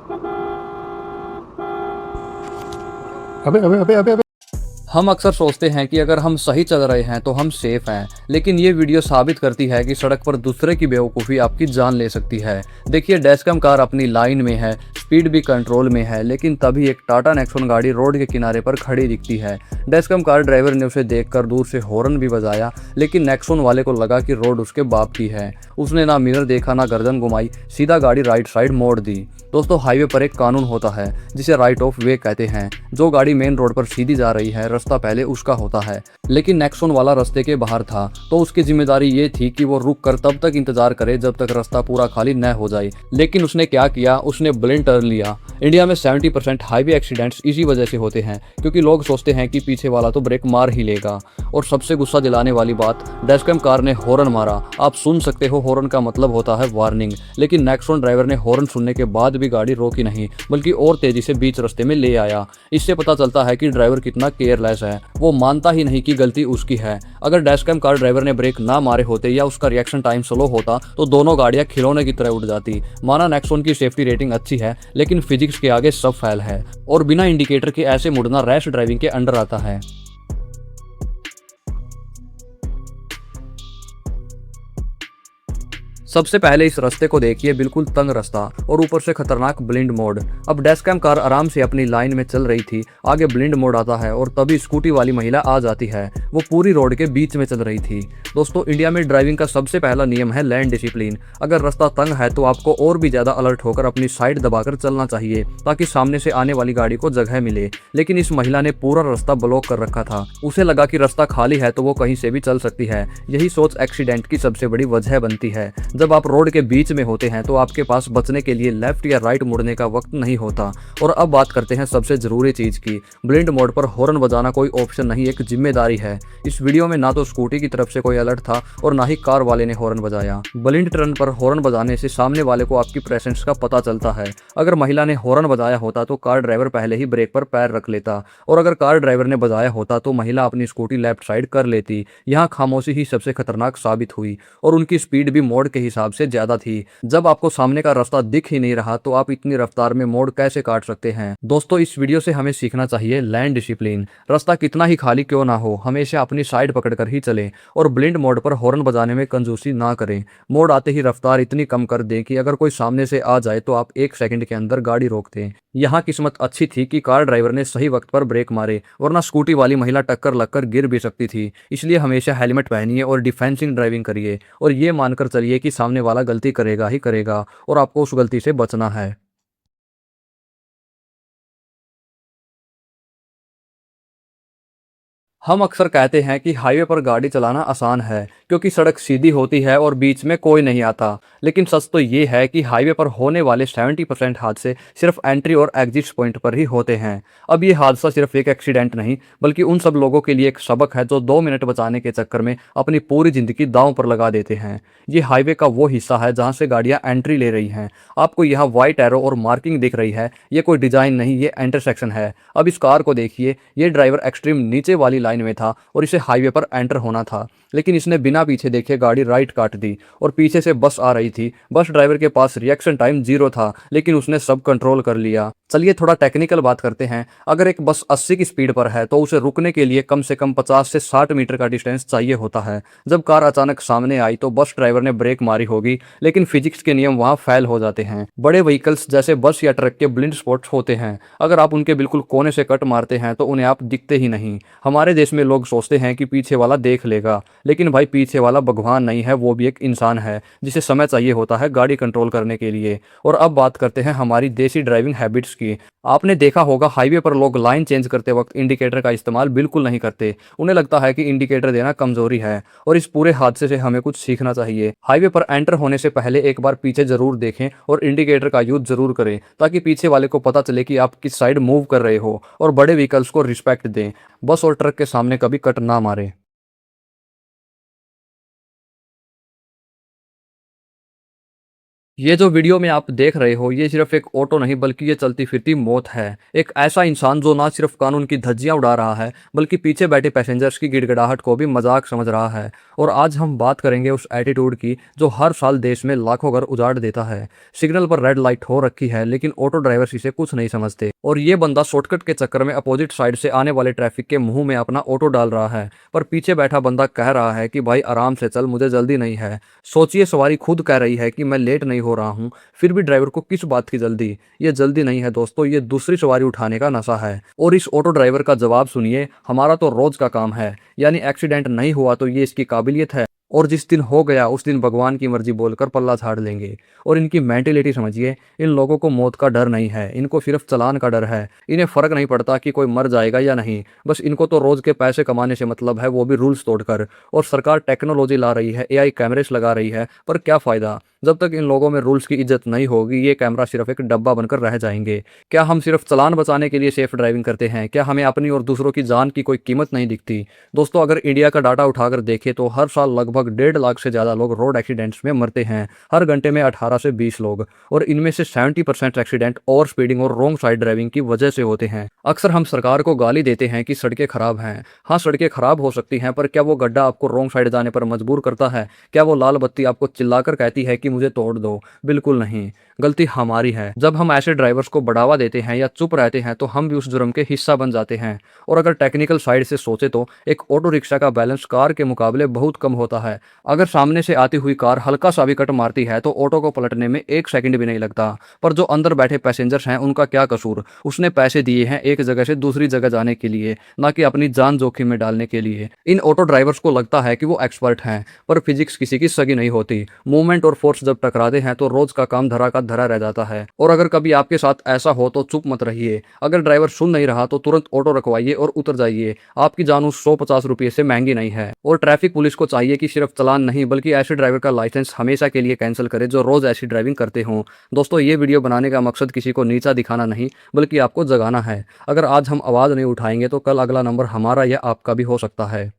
अबे अबे अबे अबे अबे। हम अक्सर सोचते हैं कि अगर हम सही चल रहे हैं तो हम सेफ हैं, लेकिन ये वीडियो साबित करती है कि सड़क पर दूसरे की बेवकूफ़ी आपकी जान ले सकती है। देखिए, डैशकैम कार अपनी लाइन में है, स्पीड भी कंट्रोल में है, लेकिन तभी एक टाटा नेक्सॉन गाड़ी रोड के किनारे पर खड़ी दिखती है। डैशकैम कार ड्राइवर ने उसे देखकर दूर से हॉर्न भी बजाया, लेकिन नेक्सॉन वाले को लगा कि रोड उसके बाप की है। उसने ना मिरर देखा ना गर्दन घुमाई, सीधा गाड़ी राइट साइड मोड़ दी। दोस्तों, हाईवे पर एक कानून होता है जिसे राइट ऑफ वे कहते हैं। जो गाड़ी मेन रोड पर सीधी जा रही है, रास्ता पहले उसका होता है। लेकिन नेक्सॉन वाला रास्ते के बाहर था, तो उसकी जिम्मेदारी ये थी कि वो रुक कर तब तक इंतजार करे जब तक रास्ता पूरा खाली न हो जाए। लेकिन उसने क्या किया, उसने ब्लिंड टर्न लिया। इंडिया में 70% हाईवे एक्सीडेंट्स इसी वजह से होते हैं, क्योंकि लोग सोचते हैं कि पीछे वाला तो ब्रेक मार ही लेगा। और सबसे गुस्सा दिलाने वाली बात, डैशकैम कार ने हॉर्न मारा। आप सुन सकते हो, हॉर्न का मतलब होता है वार्निंग, लेकिन नेक्सॉन ड्राइवर ने हॉर्न सुनने के बाद भी गाड़ी रोकी नहीं, बल्कि और तेजी से बीच रास्ते में ले आया। इससे पता चलता है कि ड्राइवर कितना केयरलेस है। वो मानता ही नहीं कि गलती उसकी है। अगर डैशकैम कार ड्राइवर ने ब्रेक ना मारे होते या उसका रिएक्शन टाइम स्लो होता तो दोनों गाड़ियां खिलौने की तरह उड़ जाती। माना नेक्सॉन की सेफ्टी रेटिंग अच्छी है, लेकिन फिजिक्स के आगे सब फेल है, और बिना इंडिकेटर के ऐसे मुड़ना रैश ड्राइविंग के अंडर आता है। सबसे पहले इस रास्ते को देखिए, बिल्कुल तंग रास्ता और ऊपर से खतरनाक ब्लिंड मोड। अब डैशकैम कार आराम से अपनी लाइन में चल रही थी, आगे ब्लिंड मोड आता है और तभी स्कूटी वाली महिला आ जाती है। वो पूरी रोड के बीच में चल रही थी। दोस्तों, इंडिया में ड्राइविंग का सबसे पहला नियम है लैंड डिसिप्लिन। अगर रास्ता तंग है तो आपको और भी ज्यादा अलर्ट होकर अपनी साइड दबाकर चलना चाहिए, ताकि सामने से आने वाली गाड़ी को जगह मिले। लेकिन इस महिला ने पूरा रास्ता ब्लॉक कर रखा था। उसे लगा कि रास्ता खाली है तो वो कहीं से भी चल सकती है। यही सोच एक्सीडेंट की सबसे बड़ी वजह बनती है। जब आप रोड के बीच में होते हैं तो आपके पास बचने के लिए लेफ्ट या राइट मुड़ने का वक्त नहीं होता। और अब बात करते हैं सबसे जरूरी चीज की। ब्लिंड मोड पर हॉर्न बजाना कोई ऑप्शन नहीं, एक जिम्मेदारी है। इस वीडियो में ना तो स्कूटी की तरफ से कोई अलर्ट था और ना ही कार वाले ने हॉर्न बजाया। ब्लिंड टर्न पर हॉर्न बजाने से सामने वाले को आपकी प्रेजेंस का पता चलता है। अगर महिला ने हॉर्न बजाया होता तो कार ड्राइवर पहले ही ब्रेक पर पैर रख लेता, और अगर कार ड्राइवर ने बजाया होता तो महिला अपनी स्कूटी लेफ्ट साइड कर लेती। यहाँ खामोशी ही सबसे खतरनाक साबित हुई, और उनकी स्पीड भी मोड़ के हिसाब से ज्यादा थी। जब आपको सामने का रास्ता दिख ही नहीं रहा तो आप इतनी रफ्तार में मोड़ कैसे काट सकते हैं। दोस्तों, इस वीडियो से हमें सीखना चाहिए लैंड डिसिप्लिन। रास्ता कितना ही खाली क्यों ना हो, हमेशा अपनी साइड पकड़कर ही चलें, और ब्लिंड मोड पर हॉर्न बजाने में कंजूसी ना करें। मोड़ आते ही रफ्तार इतनी कम कर दें कि अगर कोई सामने से आ जाए तो आप 1 सेकंड के अंदर गाड़ी रोक दें। यहाँ किस्मत अच्छी थी कि कार ड्राइवर ने सही वक्त पर ब्रेक मारे, वरना स्कूटी वाली महिला टक्कर लगकर गिर भी सकती थी। इसलिए हमेशा हेलमेट पहनिए और डिफेंसिंग ड्राइविंग करिए, और ये मानकर चलिए कि सामने वाला गलती करेगा ही करेगा, और आपको उस गलती से बचना है। हम अक्सर कहते हैं कि हाईवे पर गाड़ी चलाना आसान है, क्योंकि सड़क सीधी होती है और बीच में कोई नहीं आता। लेकिन सच तो ये है कि हाईवे पर होने वाले 70% हादसे सिर्फ एंट्री और एग्जिट पॉइंट पर ही होते हैं। अब ये हादसा सिर्फ एक एक्सीडेंट नहीं, बल्कि उन सब लोगों के लिए एक सबक है जो 2 मिनट बचाने के चक्कर में अपनी पूरी जिंदगी दांव पर लगा देते हैं। ये हाईवे का वो हिस्सा है जहाँ से गाड़ियाँ एंट्री ले रही हैं। आपको यहाँ व्हाइट एरो और मार्किंग दिख रही है, ये कोई डिजाइन नहीं, ये इंटरसेक्शन है। अब इस कार को देखिए, ये ड्राइवर एक्सट्रीम नीचे वाली लाइन में था और इसे हाईवे पर एंटर होना था, लेकिन इसने बिना पीछे देखे गाड़ी राइट काट दी, और पीछे से बस आ रही थी। बस ड्राइवर के पास रिएक्शन टाइम 0 था, लेकिन उसने सब कंट्रोल कर लिया। चलिए थोड़ा टेक्निकल बात करते हैं। अगर एक बस 80 की स्पीड पर है तो उसे रुकने के लिए कम से कम 50 से 60 मीटर का डिस्टेंस चाहिए होता है। जब कार अचानक सामने आई तो बस ड्राइवर ने ब्रेक मारी होगी, लेकिन फिजिक्स के नियम वहां फेल हो जाते हैं। बड़े व्हीकल्स जैसे बस या ट्रक के ब्लिंड स्पॉट्स होते हैं। अगर आप उनके बिल्कुल कोने से कट मारते हैं तो उन्हें आप दिखते ही नहीं। हमारे देश में लोग सोचते हैं कि पीछे वाला देख लेगा, लेकिन भाई पीछे वाला भगवान नहीं है, वो भी एक इंसान है जिसे समय चाहिए होता है गाड़ी कंट्रोल करने के लिए। और अब बात करते हैं हमारी देसी ड्राइविंग हैबिट्स की। आपने देखा होगा, हाईवे पर लोग लाइन चेंज करते वक्त इंडिकेटर का इस्तेमाल बिल्कुल नहीं करते। उन्हें लगता है कि इंडिकेटर देना कमजोरी है, और इस पूरे हादसे से हमें कुछ सीखना चाहिए। हाईवे पर एंटर होने से पहले एक बार पीछे जरूर देखें और इंडिकेटर का यूज जरूर करें, ताकि पीछे वाले को पता चले कि आप किस साइड मूव कर रहे हो। और बड़े व्हीकल्स को रिस्पेक्ट दें, बस और ट्रक के सामने कभी कट ना मारें। ये जो वीडियो में आप देख रहे हो ये सिर्फ एक ऑटो नहीं बल्कि ये चलती फिरती मौत है। एक ऐसा इंसान जो ना सिर्फ कानून की धज्जियां उड़ा रहा है बल्कि पीछे बैठे पैसेंजर्स की गिड़गिड़ाहट को भी मजाक समझ रहा है। और आज हम बात करेंगे उस एटीट्यूड की जो हर साल देश में लाखों घर उजाड़ देता है। सिग्नल पर रेड लाइट हो रखी है लेकिन ऑटो ड्राइवर्स इसे कुछ नहीं समझते और ये बंदा शॉर्टकट के चक्कर में अपोजिट साइड से आने वाले ट्रैफिक के मुंह में अपना ऑटो डाल रहा है, पर पीछे बैठा बंदा कह रहा है कि भाई आराम से चल, मुझे जल्दी नहीं है। सोचिए, सवारी खुद कह रही है कि मैं लेट नहीं हो रहा हूँ, फिर भी ड्राइवर को किस बात की जल्दी। ये जल्दी नहीं है दोस्तों, ये दूसरी सवारी उठाने का नशा है। और इस ऑटो ड्राइवर का जवाब सुनिए, हमारा तो रोज का काम है, यानी एक्सीडेंट नहीं हुआ तो ये इसकी काबिलियत है, और जिस दिन हो गया उस दिन भगवान की मर्जी बोलकर पल्ला झाड़ लेंगे। और इनकी मेंटेलिटी समझिए, इन लोगों को मौत का डर नहीं है, इनको सिर्फ चालान का डर है। इन्हें फर्क नहीं पड़ता कि कोई मर जाएगा या नहीं, बस इनको तो रोज के पैसे कमाने से मतलब है, वो भी रूल्स तोड़कर। और सरकार टेक्नोलॉजी ला रही है, एआई कैमरेस लगा रही है, पर क्या फायदा जब तक इन लोगों में रूल्स की इज्जत नहीं होगी। ये कैमरा सिर्फ एक डब्बा बनकर रह जाएंगे। क्या हम सिर्फ चालान बचाने के लिए सेफ ड्राइविंग करते हैं? क्या हमें अपनी और दूसरों की जान की कोई कीमत नहीं दिखती? दोस्तों, अगर इंडिया का डाटा उठाकर देखें तो हर साल लगभग 1.5 लाख से ज़्यादा लोग रोड एक्सीडेंट्स में मरते हैं। हर घंटे में 18 से 20 लोग, और इनमें से 70% एक्सीडेंट ओवर स्पीडिंग और रॉन्ग साइड ड्राइविंग की वजह से होते हैं। अक्सर हम सरकार को गाली देते हैं कि सड़कें खराब हैं। हाँ, सड़कें खराब हो सकती हैं, पर क्या वो गड्ढा आपको रॉन्ग साइड जाने पर मजबूर करता है? क्या वो लाल बत्ती आपको चिल्लाकर कहती है कि मुझे तोड़ दो? बिल्कुल नहीं। गलती हमारी है। जब हम ऐसे ड्राइवर्स को बढ़ावा देते हैं या चुप रहते हैं तो हम भी उस जुर्म के हिस्सा बन जाते हैं। और अगर टेक्निकल साइड से सोचे तो एक ऑटो रिक्शा का बैलेंस कार के मुकाबले बहुत कम होता है। अगर सामने से आती हुई कार हल्का सा भी कट मारती है तो ऑटो को पलटने में 1 सेकंड भी नहीं लगता। पर जो अंदर बैठे पैसेंजर्स हैं उनका क्या कसूर? उसने पैसे दिए हैं एक जगह से दूसरी जगह जाने के लिए, ना कि अपनी जान जोखिम में डालने के लिए। इन ऑटो ड्राइवर्स को लगता है कि वो एक्सपर्ट हैं, पर फिजिक्स किसी की सगी नहीं होती। मूवमेंट और फोर्स जब टकराते हैं तो रोज का काम धरा का धरा रह जाता है। और अगर कभी आपके साथ ऐसा हो तो चुप मत रहिए। अगर ड्राइवर सुन नहीं रहा तो तुरंत ऑटो रखवाइए और उतर जाइए। आपकी जान उस 150 रुपये से महंगी नहीं है। और ट्रैफिक पुलिस को चाहिए कि सिर्फ चालान नहीं बल्कि ऐसे ड्राइवर का लाइसेंस हमेशा के लिए कैंसिल करे जो रोज ऐसी ड्राइविंग करते हों। दोस्तों, ये वीडियो बनाने का मकसद किसी को नीचा दिखाना नहीं बल्कि आपको जगाना है। अगर आज हम आवाज़ नहीं उठाएंगे तो कल अगला नंबर हमारा या आपका भी हो सकता है।